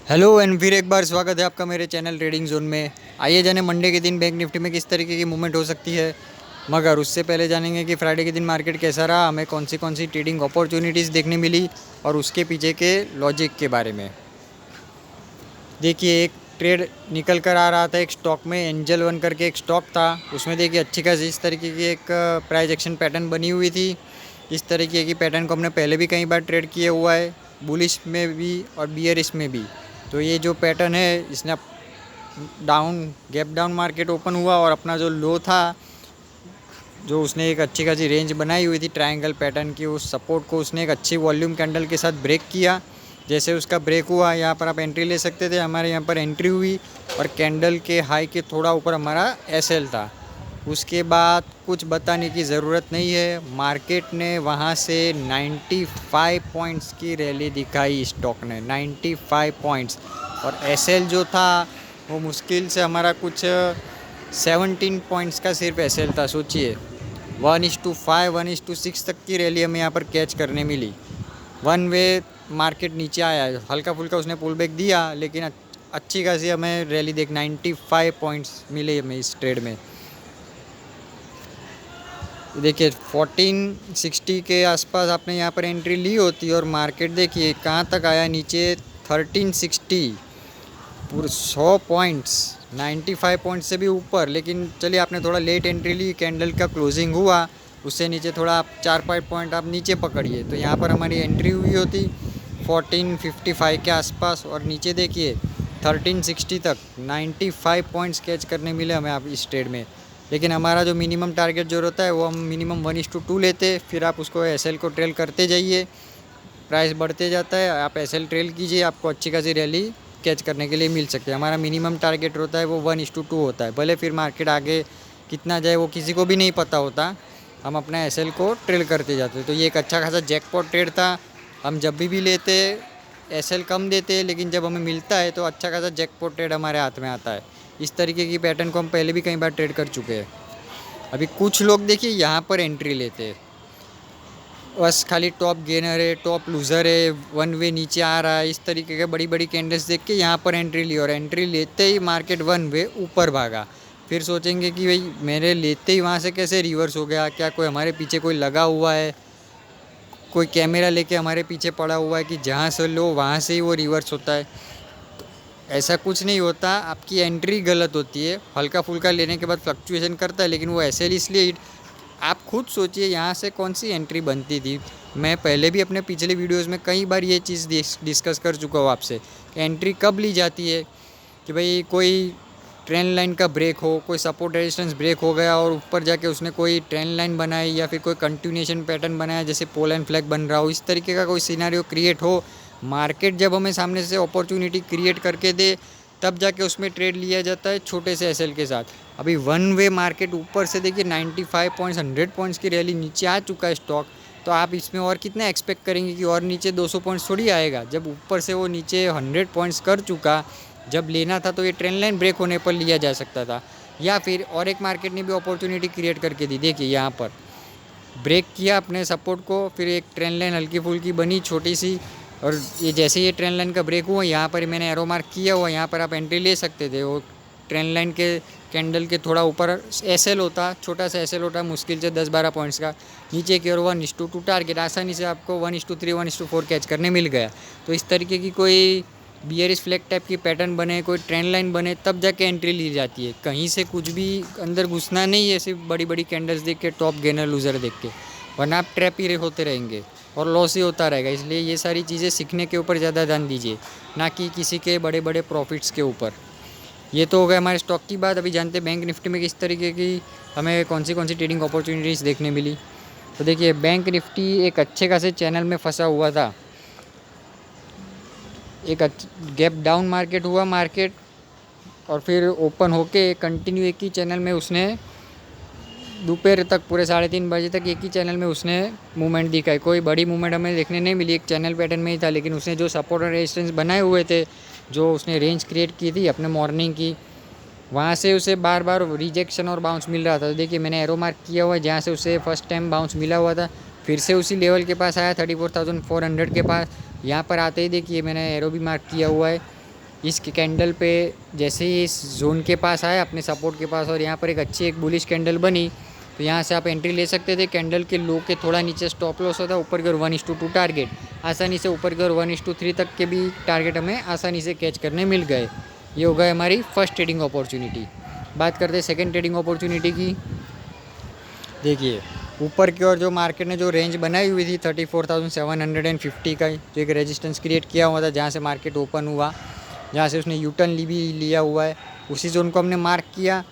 Hello and फिर एक बार स्वागत है आपका मेरे चैनल ट्रेडिंग जोन में। आइए जाने मंडे के दिन बैंक निफ्टी में किस तरीके की मूवमेंट हो सकती है। मगर उससे पहले जानेंगे कि फ्राइडे के दिन मार्केट कैसा रहा, हमें कौन सी ट्रेडिंग अपॉर्चुनिटीज़ देखने मिली और उसके पीछे के लॉजिक के बारे में। देखिए, एक ट्रेड निकल कर आ रहा था एक स्टॉक में, एंजल वन करके एक स्टॉक था। उसमें देखिए अच्छी खासी इस तरीके की एक प्राइस एक्शन पैटर्न बनी हुई थी। इस तरीके की पैटर्न को हमने पहले भी कई बार ट्रेड किया हुआ है, बुलिश में भी और बियरिश में भी। तो ये जो पैटर्न है, इसने down gap down market open हुआ और अपना जो लो था, जो उसने एक अच्छी खासी रेंज बनाई हुई थी ट्रायंगल पैटर्न की, उस सपोर्ट को उसने एक अच्छी वॉल्यूम कैंडल के साथ ब्रेक किया। जैसे उसका ब्रेक हुआ, यहाँ पर आप एंट्री ले सकते थे। हमारे यहाँ पर एंट्री हुई और कैंडल के हाई के थोड़ा ऊपर हमारा एसएल था। उसके बाद कुछ बताने की ज़रूरत नहीं है, मार्केट ने वहाँ से 95 पॉइंट्स की रैली दिखाई स्टॉक ने, 95 पॉइंट्स। और एसएल जो था वो मुश्किल से हमारा कुछ 17 पॉइंट्स का सिर्फ एसएल था। सोचिए, 1:5 1:6 तक की रैली हमें यहाँ पर कैच करने मिली। वन वे मार्केट नीचे आया, हल्का फुल्का उसने पुल बैक दिया, लेकिन अच्छी खासी हमें रैली देख 95 पॉइंट्स मिले हमें इस ट्रेड में। देखिए 1460 के आसपास आपने यहाँ पर एंट्री ली होती और मार्केट देखिए कहाँ तक आया नीचे, 1360, पूरे 100 पॉइंट्स, 95 पॉइंट्स से भी ऊपर। लेकिन चलिए, आपने थोड़ा लेट एंट्री ली, कैंडल का क्लोजिंग हुआ, उससे नीचे थोड़ा आप 4-5 पॉइंट आप नीचे पकड़िए, तो यहाँ पर हमारी एंट्री हुई होती 1455 के आसपास। और नीचे देखिए 1360 तक 95 पॉइंट्स कैच करने मिले हमें आप इस ट्रेड में। लेकिन हमारा जो मिनिमम टारगेट जो रहता है वो हम मिनिमम 1:2 लेते, फिर आप उसको एसएल को ट्रेल करते जाइए, प्राइस बढ़ते जाता है, आप एसएल ट्रेल कीजिए, आपको अच्छी खासी रैली कैच करने के लिए मिल सकती है। हमारा मिनिमम टारगेट होता है वो 1:2 होता है, भले फिर मार्केट आगे कितना जाए वो किसी को भी नहीं पता होता, हम अपना एसएल को ट्रेल करते जाते। तो ये एक अच्छा खासा जैकपॉट ट्रेड था। हम जब भी लेते एसएल कम देते, लेकिन जब हमें मिलता है तो अच्छा खासा जैकपॉट ट्रेड हमारे हाथ में आता है। इस तरीके की पैटर्न को हम पहले भी कई बार ट्रेड कर चुके हैं। अभी कुछ लोग देखिए यहाँ पर एंट्री लेते हैं, बस खाली टॉप गेनर है, टॉप लूज़र है, वन वे नीचे आ रहा है, इस तरीके के बड़ी बड़ी कैंडल्स देख के यहाँ पर एंट्री ली और एंट्री लेते ही मार्केट वन वे ऊपर भागा। फिर सोचेंगे कि भाई मेरे लेते ही वहाँ से कैसे रिवर्स हो गया, क्या कोई हमारे पीछे कोई लगा हुआ है, कोई कैमरा लेके हमारे पीछे पड़ा हुआ है कि जहाँ से लो वहाँ से ही वो रिवर्स होता है। ऐसा कुछ नहीं होता, आपकी एंट्री गलत होती है, हल्का फुल्का लेने के बाद फ्लक्चुएशन करता है, लेकिन वो ऐसे इसलिए। आप खुद सोचिए यहाँ से कौन सी एंट्री बनती थी। मैं पहले भी अपने पिछले वीडियोस में कई बार ये चीज़ डिस्कस कर चुका हूँ आपसे, एंट्री कब ली जाती है कि भाई कोई ट्रेंड लाइन का ब्रेक हो, कोई सपोर्ट रेजिस्टेंस ब्रेक हो गया और ऊपर जाके उसने कोई ट्रेंड लाइन बनाई या फिर कोई कंटिन्यूएशन पैटर्न बनाया, जैसे पोल एंड फ्लैग बन रहा हो, इस तरीके का कोई सिनारियो क्रिएट हो। मार्केट जब हमें सामने से अपॉर्चुनिटी क्रिएट करके दे, तब जाके उसमें ट्रेड लिया जाता है छोटे से एसएल के साथ। अभी वन वे मार्केट ऊपर से देखिए 95 पॉइंट्स 100 पॉइंट्स की रैली नीचे आ चुका है स्टॉक, तो आप इसमें और कितना एक्सपेक्ट करेंगे कि और नीचे 200 पॉइंट्स थोड़ी आएगा। जब ऊपर से वो नीचे 100 पॉइंट्स कर चुका, जब लेना था तो ये ट्रेंड लाइन ब्रेक होने पर लिया जा सकता था, या फिर और एक मार्केट ने भी अपॉर्चुनिटी क्रिएट करके दी। देखिए यहाँ पर ब्रेक किया अपने सपोर्ट को, फिर एक ट्रेंड लाइन हल्की फुल्की बनी छोटी सी, और ये जैसे ये ट्रेंड लाइन का ब्रेक हुआ, यहाँ पर मैंने एरो मार्क किया हुआ, यहाँ पर आप एंट्री ले सकते थे। वो ट्रेंड लाइन के कैंडल के थोड़ा ऊपर एसएल होता, छोटा सा एसएल होता, मुश्किल से 10-12 पॉइंट्स का, नीचे की ओर 1:2 टारगेट आसानी से आपको 1:3 1:4 कैच करने मिल गया। तो इस तरीके की कोई बियरिश फ्लैग टाइप की पैटर्न बने, कोई ट्रेंड लाइन बने, तब जाके एंट्री ली जाती है। कहीं से कुछ भी अंदर घुसना नहीं है सिर्फ बड़ी बड़ी कैंडल्स देख के, टॉप गेनर लूज़र देख के, वरना आप ट्रैप ही होते रहेंगे और लॉस ही होता रहेगा। इसलिए ये सारी चीज़ें सीखने के ऊपर ज़्यादा ध्यान दीजिए, ना कि किसी के बड़े बड़े प्रॉफिट्स के ऊपर। ये तो हो गया हमारे स्टॉक की बात। अभी जानते हैं बैंक निफ्टी में किस तरीके की हमें कौन सी ट्रेडिंग अपॉर्चुनिटीज़ देखने मिली। तो देखिए, बैंक निफ्टी एक अच्छे खासे चैनल में फंसा हुआ था, एक गैप डाउन मार्केट हुआ मार्केट, और फिर ओपन होके कंटिन्यू एक ही चैनल में उसने दोपहर तक, पूरे 3:30 बजे तक एक ही चैनल में उसने मूवमेंट दिखाई। कोई बड़ी मूवमेंट हमें देखने नहीं मिली, एक चैनल पैटर्न में ही था, लेकिन उसने जो सपोर्ट और रेजिस्टेंस बनाए हुए थे, जो उसने रेंज क्रिएट की थी अपने मॉर्निंग की, वहाँ से उसे बार बार रिजेक्शन और बाउंस मिल रहा था। तो देखिए मैंने एरो मार्क किया हुआ है जहाँ से उसे फर्स्ट टाइम बाउंस मिला हुआ था, फिर से उसी लेवल के पास आया 34,400 के पास। यहाँ पर आते ही देखिए मैंने एरो भी मार्क किया हुआ है, इस कैंडल पे जैसे ही इस जोन के पास आया अपने सपोर्ट के पास और यहाँ पर एक अच्छी एक बुलिश कैंडल बनी, तो यहाँ से आप एंट्री ले सकते थे। कैंडल के लो के थोड़ा नीचे स्टॉप लॉस होता है, ऊपर की ओर 1:2 टारगेट आसानी से, ऊपर की ओर 1:3 तक के भी टारगेट हमें आसानी से कैच करने मिल गए। ये हो गई हमारी फर्स्ट ट्रेडिंग अपॉर्चुनिटी। बात करते हैं सेकेंड ट्रेडिंग अपॉर्चुनिटी की। देखिए ऊपर की ओर जो मार्केट ने जो रेंज बनाई हुई थी 34,750 का, जो एक रेजिस्टेंस क्रिएट किया हुआ था, जहाँ से मार्केट ओपन हुआ, जहाँ से उसने यू टर्न भी लिया हुआ है, उसी जोन को हमने मार्क किया।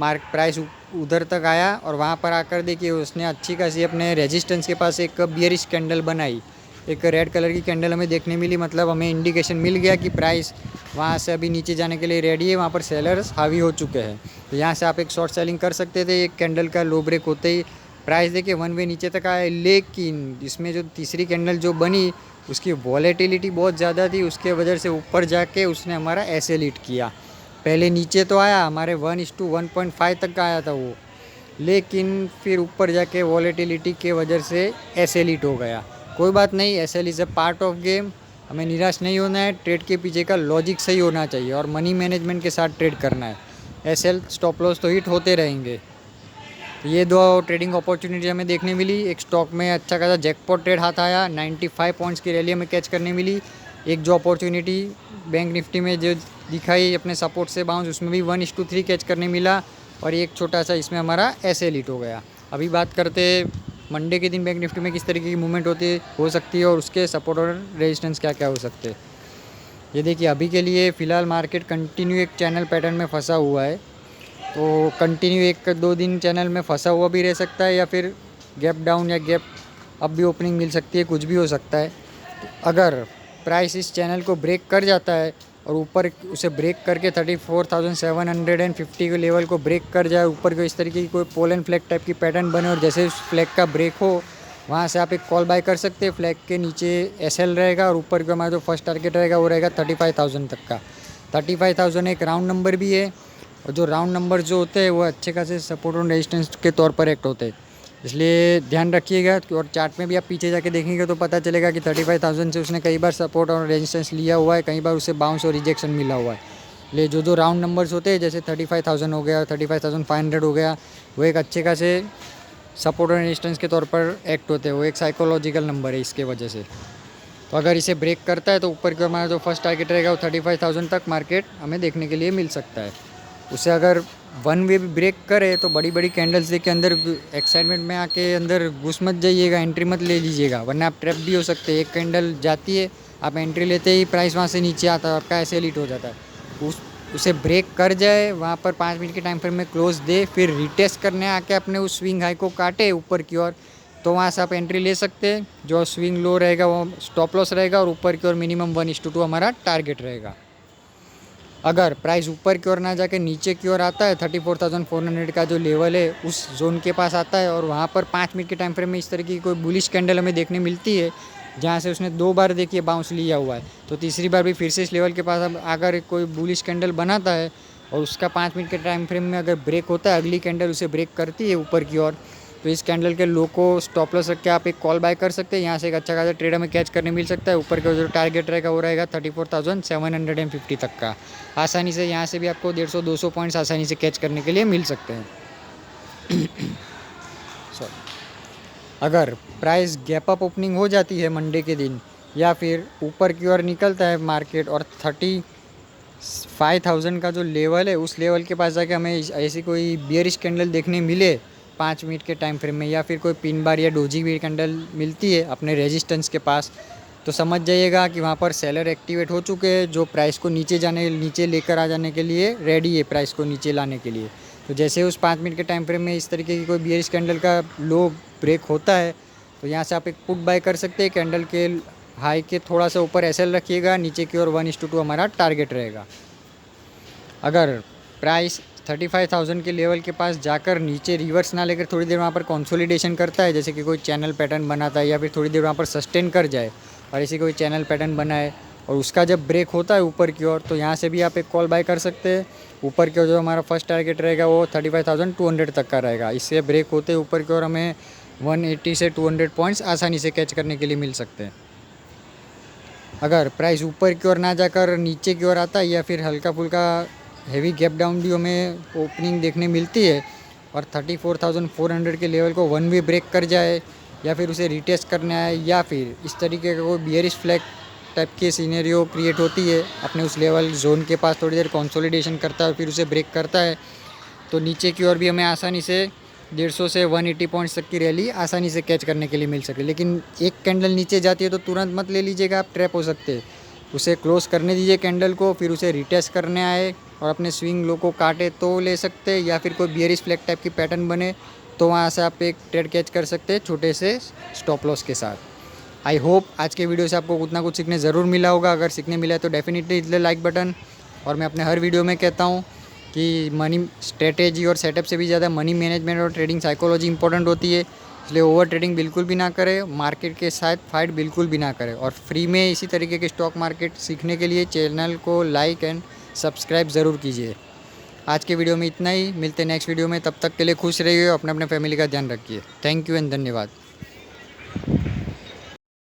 प्राइस उधर तक आया और वहाँ पर आकर देखिए उसने अच्छी खासी अपने रेजिस्टेंस के पास एक बियरिश कैंडल बनाई, एक रेड कलर की कैंडल हमें देखने मिली। मतलब हमें इंडिकेशन मिल गया कि प्राइस वहाँ से अभी नीचे जाने के लिए रेडी है, वहाँ पर सेलर्स हावी हो चुके हैं। तो यहाँ से आप एक शॉर्ट सेलिंग कर सकते थे। एक कैंडल का लो ब्रेक होते ही प्राइस देखिए 1 वे नीचे तक आया, लेकिन इसमें जो तीसरी कैंडल जो बनी उसकी वॉलेटिलिटी बहुत ज़्यादा थी, उसके वजह से ऊपर जाके उसने हमारा ऐसे लीड किया। पहले नीचे तो आया हमारे 1:1.5 तक का आया था वो, लेकिन फिर ऊपर जाके वॉलेटिलिटी के वजह से ऐसे लीड हो गया। कोई बात नहीं, SL is a part of game. हमें निराश नहीं होना है, ट्रेड के पीछे का लॉजिक सही होना चाहिए और मनी मैनेजमेंट के साथ ट्रेड करना है। एसएल स्टॉप लॉस तो हिट होते रहेंगे। ये दो ट्रेडिंग अपॉर्चुनिटी हमें देखने मिली। एक स्टॉक में अच्छा खासा जैकपॉट ट्रेड हाथ आया, 95 पॉइंट्स की रैली हमें कैच करने मिली। एक जो अपॉर्चुनिटी बैंक निफ्टी में जो दिखाई अपने सपोर्ट से बाउंस, उसमें भी 1:3 कैच करने मिला और एक छोटा सा इसमें हमारा ऐसे हिट हो गया। अभी बात करते मंडे के दिन बैंक निफ्टी में किस तरीके की मूवमेंट हो सकती है और उसके सपोर्ट और रेजिस्टेंस क्या क्या हो सकते हैं। ये देखिए अभी के लिए फ़िलहाल मार्केट कंटिन्यू एक चैनल पैटर्न में फंसा हुआ है, तो कंटिन्यू 1-2 दिन चैनल में फंसा हुआ भी रह सकता है या फिर गैप डाउन या गैप अप भी ओपनिंग मिल सकती है, कुछ भी हो सकता है। अगर प्राइस इस चैनल को ब्रेक कर जाता है और ऊपर उसे ब्रेक करके 34,750 के लेवल को ब्रेक कर जाए, ऊपर को इस तरीके की कोई पोल एंड फ्लैग टाइप की पैटर्न बने और जैसे उस फ्लैग का ब्रेक हो, वहाँ से आप एक कॉल बाय कर सकते हैं। फ्लैग के नीचे एसएल रहेगा और ऊपर को हमारा जो फर्स्ट टारगेट रहेगा वो रहेगा 35,000 तक का। 35,000 एक राउंड नंबर भी है और जो राउंड नंबर जो होते हैं वो अच्छे खासे सपोर्ट और रेजिस्टेंस के तौर पर एक्ट होते हैं, इसलिए ध्यान रखिएगा। और चार्ट में भी आप पीछे जाके देखेंगे तो पता चलेगा कि 35,000 से उसने कई बार सपोर्ट और रेजिस्टेंस लिया हुआ है, कई बार उसे बाउंस और रिजेक्शन मिला हुआ है। ले जो राउंड नंबर्स होते हैं जैसे 35,000 हो गया, 35,500 हो गया, वो एक अच्छे खासे सपोर्ट और रेजिस्टेंस के तौर पर एक्ट होते हैं। वो एक साइकोलॉजिकल नंबर है इसके वजह से। तो अगर इसे ब्रेक करता है तो ऊपर का हमारा जो फर्स्ट टारगेट रहेगा वो 35,000 तक मार्केट हमें देखने के लिए मिल सकता है। उसे अगर 1 वे भी ब्रेक करे तो बड़ी बड़ी कैंडल्स देख के अंदर एक्साइटमेंट में आके अंदर घुस मत जाइएगा, एंट्री मत ले लीजिएगा, वरना आप ट्रैप भी हो सकते हैं। एक कैंडल जाती है, आप एंट्री लेते ही प्राइस वहाँ से नीचे आता है, आपका ऐसे लीट हो जाता है। उसे ब्रेक कर जाए, वहाँ पर 5 मिनट के टाइम फ्रेम में क्लोज दे, फिर रिटेस्ट करने आके अपने उस स्विंग हाई को काटे ऊपर की ओर, तो वहाँ से आप एंट्री ले सकते हैं। जो स्विंग लो रहेगा वो स्टॉप लॉस रहेगा और ऊपर की ओर मिनिमम 1:2 हमारा टारगेट रहेगा। अगर प्राइस ऊपर की ओर ना जाके नीचे की ओर आता है, 34,400 का जो लेवल है उस जोन के पास आता है और वहाँ पर 5 मिनट के टाइम फ्रेम में इस तरह की कोई बुलिश कैंडल हमें देखने मिलती है, जहाँ से उसने 2 बार देखिए बाउंस लिया हुआ है, तो तीसरी बार भी फिर से इस लेवल के पास अब अगर कोई बुलिश कैंडल बनाता है और उसका 5 मिनट के टाइम फ्रेम में अगर ब्रेक होता है, अगली कैंडल उसे ब्रेक करती है ऊपर की ओर, तो इस कैंडल के लो को स्टॉप लॉस रख के आप एक कॉल बाय कर सकते हैं। यहाँ से एक अच्छा खासा ट्रेड हमें कैच करने मिल सकता है। ऊपर का जो टारगेट रहेगा वो रहेगा 34,750 तक का। आसानी से यहाँ से भी आपको 150-200 पॉइंट्स आसानी से कैच करने के लिए मिल सकते हैं। सॉरी, अगर प्राइस गैप अप ओपनिंग हो जाती है मंडे के दिन या फिर ऊपर की ओर निकलता है मार्केट और 35,000 का जो लेवल है उस लेवल के पास जाके हमें ऐसी कोई बियरिश कैंडल देखने मिले 5 मिनट के टाइम फ्रेम में, या फिर कोई पिन बार या डोजी भी कैंडल मिलती है अपने रेजिस्टेंस के पास, तो समझ जाइएगा कि वहाँ पर सेलर एक्टिवेट हो चुके हैं, जो प्राइस को नीचे लेकर आ जाने के लिए रेडी है, प्राइस को नीचे लाने के लिए। तो जैसे उस 5 मिनट के टाइम फ्रेम में इस तरीके की कोई बियरिश कैंडल का लो ब्रेक होता है, तो यहाँ से आप एक पुट बाय कर सकते हैं। कैंडल के हाई के थोड़ा सा ऊपर एसएल रखिएगा, नीचे की ओर 1:2 हमारा टारगेट रहेगा। अगर प्राइस 35,000 के लेवल के पास जाकर नीचे रिवर्स ना लेकर थोड़ी देर वहाँ पर कंसोलिडेशन करता है, जैसे कि कोई चैनल पैटर्न बनाता है या फिर थोड़ी देर वहाँ पर सस्टेन कर जाए और ऐसी कोई चैनल पैटर्न बनाए और उसका जब ब्रेक होता है ऊपर की ओर, तो यहाँ से भी आप एक कॉल बाय कर सकते हैं। ऊपर की ओर जो हमारा फर्स्ट टारगेट रहेगा वो 35,200 तक का रहेगा। इससे ब्रेक होते ऊपर की ओर हमें 180 से 200 पॉइंट्स आसानी से कैच करने के लिए मिल सकते हैं। अगर प्राइस ऊपर की ओर ना जाकर नीचे की ओर आता है या फिर हल्का फुल्का हेवी गैप डाउन भी हमें ओपनिंग देखने मिलती है और 34,400 के लेवल को वन वे ब्रेक कर जाए या फिर उसे रिटेस्ट करना है या फिर इस तरीके का कोई बियरिश फ्लैग टाइप की सिनेरियो क्रिएट होती है अपने उस लेवल जोन के पास, थोड़ी देर कंसोलिडेशन करता है फिर उसे ब्रेक करता है, तो नीचे की ओर भी हमें आसानी से 150 से 180 पॉइंट्स तक की रैली आसानी से कैच करने के लिए मिल सके। लेकिन एक कैंडल नीचे जाती है तो तुरंत मत ले लीजिएगा, आप ट्रैप हो सकते हैं। उसे क्लोज करने दीजिए कैंडल को, फिर उसे रिटेस्ट करने आए और अपने स्विंग लो को काटे तो ले सकते हैं, या फिर कोई बियरिश फ्लैग टाइप की पैटर्न बने तो वहाँ से आप एक ट्रेड कैच कर सकते हैं छोटे से स्टॉप लॉस के साथ। आई होप आज के वीडियो से आपको कुछ ना कुछ सीखने ज़रूर मिला होगा। अगर सीखने मिला है तो definitely hit the like button. और मैं अपने हर वीडियो में कहता हूँ कि मनी स्ट्रेटेजी और सेटअप से भी ज़्यादा मनी मैनेजमेंट और ट्रेडिंग साइकोलॉजी इंपॉर्टेंट होती है, इसलिए ओवर ट्रेडिंग बिल्कुल भी ना करें, मार्केट के साथ फाइट बिल्कुल भी ना करें। और फ्री में इसी तरीके के स्टॉक मार्केट सीखने के लिए चैनल को लाइक एंड सब्सक्राइब ज़रूर कीजिए। आज के वीडियो में इतना ही, मिलते हैं नेक्स्ट वीडियो में, तब तक के लिए खुश रहिए, अपने अपने फैमिली का ध्यान रखिए। थैंक यू एंड धन्यवाद।